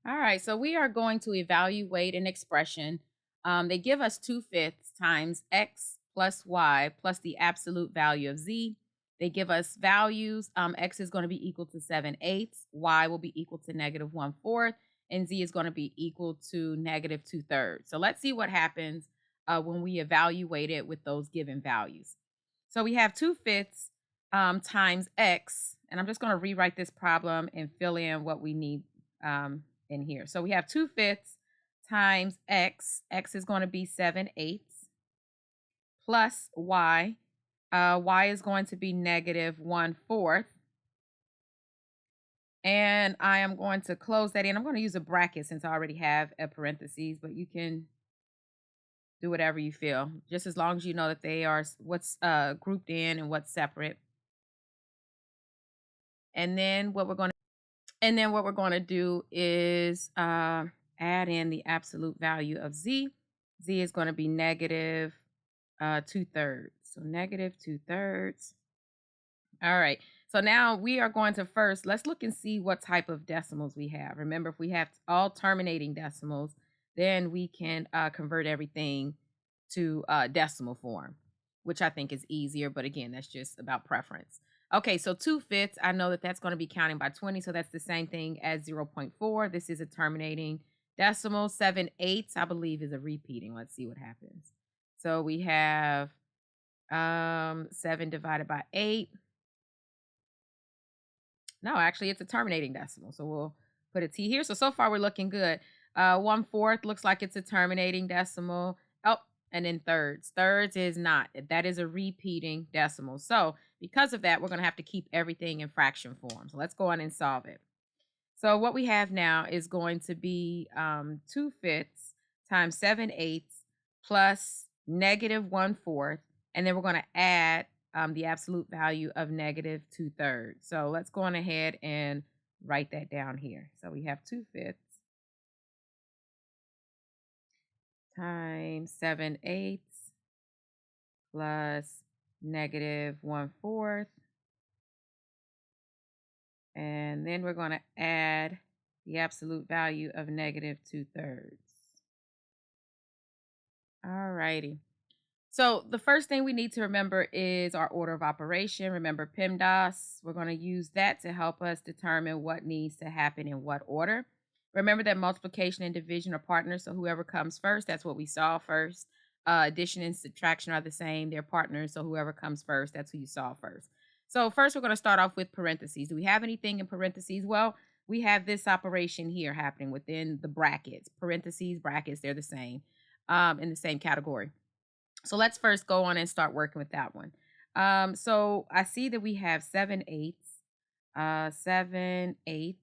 All right, so we are going to evaluate an expression. They give us 2/5 times x plus y plus the absolute value of z. They give us values. X is going to be equal to 7/8, y will be equal to -1/4, and z is going to be equal to -2/3. So let's see what happens when we evaluate it with those given values. So we have 2/5 times x, and I'm just going to rewrite this problem and fill in what we need. In here. So we have 2/5 times x. X is going to be 7/8 plus y. Y is going to be -1/4. And I am going to close that in. I'm going to use a bracket since I already have a parentheses, but you can do whatever you feel, just as long as you know that they are what's grouped in and what's separate. And then what we're going to do is add in the absolute value of z. Z is going to be -2/3. So -2/3. All right. So now we are going to first, let's look and see what type of decimals we have. Remember, if we have all terminating decimals, then we can convert everything to decimal form, which I think is easier. But again, that's just about preference. Okay, so 2/5, I know that that's going to be counting by 20. So that's the same thing as 0.4. This is a terminating decimal. 7/8, I believe, is a repeating. Let's see what happens. So we have 7 divided by 8. No, actually, it's a terminating decimal. So we'll put a T here. So far we're looking good. 1/4 looks like it's a terminating decimal. Oh, and then thirds. Thirds is not. That is a repeating decimal. So because of that, we're going to have to keep everything in fraction form. So let's go on and solve it. So what we have now is going to be 2/5 times 7/8 plus -1/4. And then we're going to add the absolute value of -2/3. So let's go on ahead and write that down here. So we have 2/5 times 7/8 plus -1/4. And then we're going to add the absolute value of -2/3. All righty. So the first thing we need to remember is our order of operation. Remember PEMDAS. We're going to use that to help us determine what needs to happen in what order. Remember that multiplication and division are partners. So whoever comes first, that's what we saw first. Addition and subtraction are the same. They're partners. So whoever comes first, that's who you saw first. So first, we're going to start off with parentheses. Do we have anything in parentheses? Well, we have this operation here happening within the brackets. Parentheses, brackets, they're the same in the same category. So let's first go on and start working with that one. So I see that we have 7/8, 7/8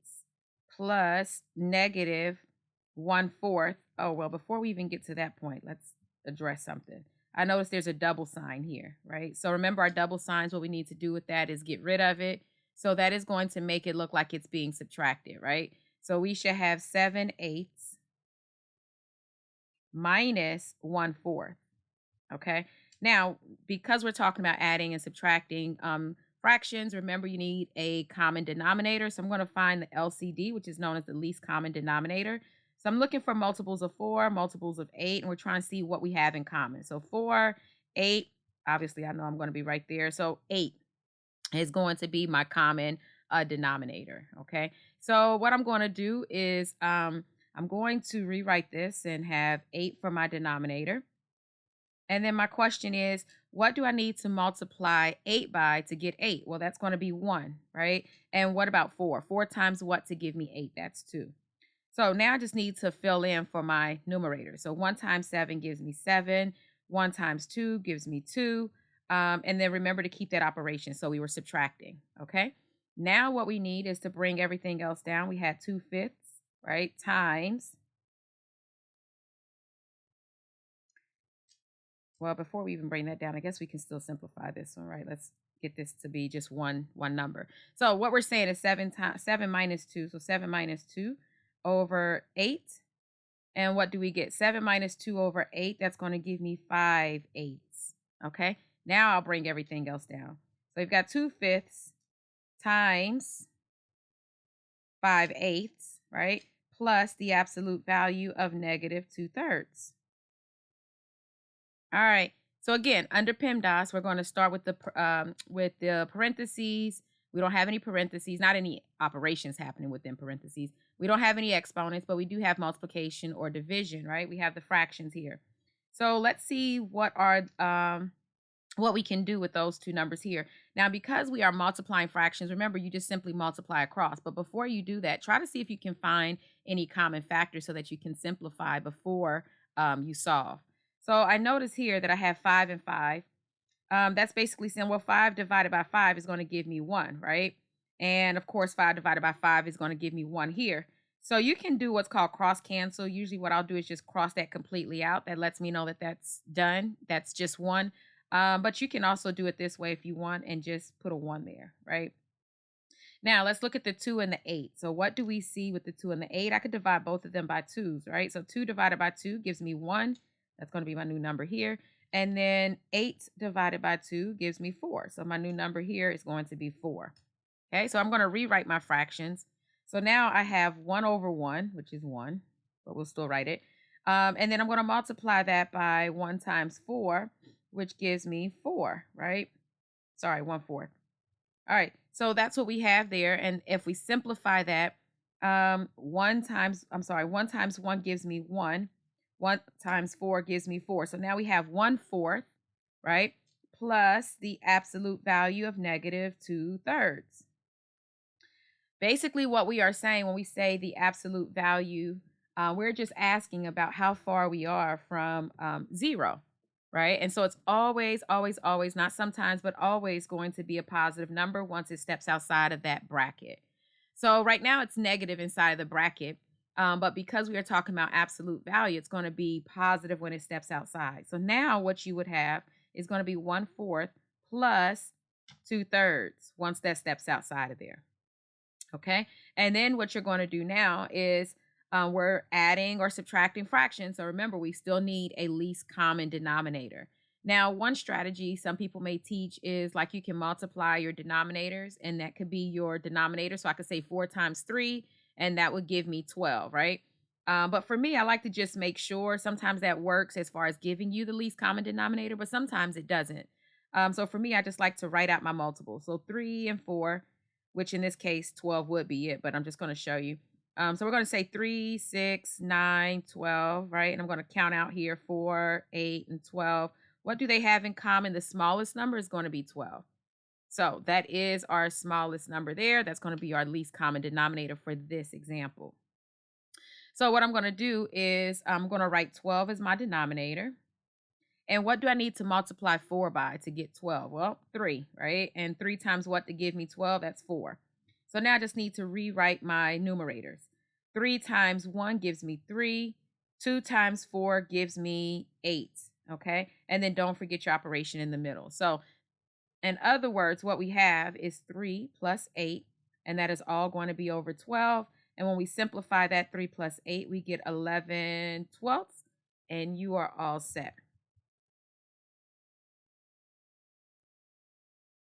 plus -1/4. Oh, well, before we even get to that point, let's address something. I notice there's a double sign here, right? So remember our double signs, what we need to do with that is get rid of it. So that is going to make it look like it's being subtracted, right? So we should have 7/8 minus 1/4. Okay. Now, because we're talking about adding and subtracting fractions, remember you need a common denominator. So I'm going to find the LCD, which is known as the least common denominator. So I'm looking for multiples of 4, multiples of 8, and we're trying to see what we have in common. So 4, 8, obviously I know I'm going to be right there. So 8 is going to be my common denominator. Okay. So what I'm going to do is I'm going to rewrite this and have 8 for my denominator. And then my question is, what do I need to multiply 8 by to get 8? Well, that's going to be 1, right? And what about 4? 4 times what to give me 8? That's 2. So now I just need to fill in for my numerator. So 1 times 7 gives me 7. 1 times 2 gives me 2. And then remember to keep that operation. So we were subtracting, okay? Now what we need is to bring everything else down. We had 2/5, right? Times. Well, before we even bring that down, I guess we can still simplify this one, right? Let's get this to be just one number. So what we're saying is 7 minus 2. So 7 minus 2 over 8. And what do we get? 7 minus 2 over 8. That's going to give me 5/8. Okay. Now I'll bring everything else down. So we've got 2/5 times 5/8, right? plus the absolute value of negative 2/3. All right. So again, under PEMDAS, we're going to start with with the parentheses. We don't have any parentheses, not any operations happening within parentheses. We don't have any exponents, but we do have multiplication or division, right? We have the fractions here. So let's see what we can do with those two numbers here. Now, because we are multiplying fractions, remember you just simply multiply across. But before you do that, try to see if you can find any common factors so that you can simplify before you solve. So I notice here that I have 5 and 5. That's basically saying, well, 5 divided by 5 is going to give me 1, right? And of course, 5 divided by 5 is going to give me 1 here. So you can do what's called cross cancel. Usually what I'll do is just cross that completely out. That lets me know that that's done. That's just 1. But you can also do it this way if you want and just put a 1 there, right? Now let's look at the 2 and the 8. So what do we see with the 2 and the 8? I could divide both of them by 2's, right? So 2 divided by 2 gives me 1. That's going to be my new number here. And then 8 divided by 2 gives me 4. So my new number here is going to be 4. Okay, so I'm going to rewrite my fractions. So now I have 1 over 1, which is 1, but we'll still write it. And then I'm going to multiply that by 1 times 4, which gives me 4, right? Sorry, 1/4. All right, so that's what we have there. And if we simplify that, 1 times 1 gives me 1. 1 times 4 gives me 4. So now we have 1/4, right? Plus the absolute value of negative 2/3. Basically, what we are saying when we say the absolute value, we're just asking about how far we are from 0, right? And so it's always, always, always, not sometimes, but always going to be a positive number once it steps outside of that bracket. So right now it's negative inside of the bracket. But because we are talking about absolute value, it's going to be positive when it steps outside. So now what you would have is going to be 1/4 plus 2/3 once that steps outside of there. Okay. And then what you're going to do now is we're adding or subtracting fractions. So remember, we still need a least common denominator. Now, one strategy some people may teach is like you can multiply your denominators, and that could be your denominator. So I could say 4 times 3, and that would give me 12, right? But for me, I like to just make sure sometimes that works as far as giving you the least common denominator, but sometimes it doesn't. So for me, I just like to write out my multiples. So 3 and 4, which in this case, 12 would be it, but I'm just going to show you. So we're going to say 3, 6, 9, 12, right? And I'm going to count out here 4, 8, and 12. What do they have in common? The smallest number is going to be 12. So that is our smallest number there. That's going to be our least common denominator for this example. So what I'm going to do is I'm going to write 12 as my denominator. And what do I need to multiply 4 by to get 12? Well, 3, right? And 3 times what to give me 12? That's 4. So now I just need to rewrite my numerators. 3 times 1 gives me 3. 2 times 4 gives me 8, okay? And then don't forget your operation in the middle. So in other words, what we have is 3 plus 8, and that is all going to be over 12. And when we simplify that 3 plus 8, we get 11/12, and you are all set.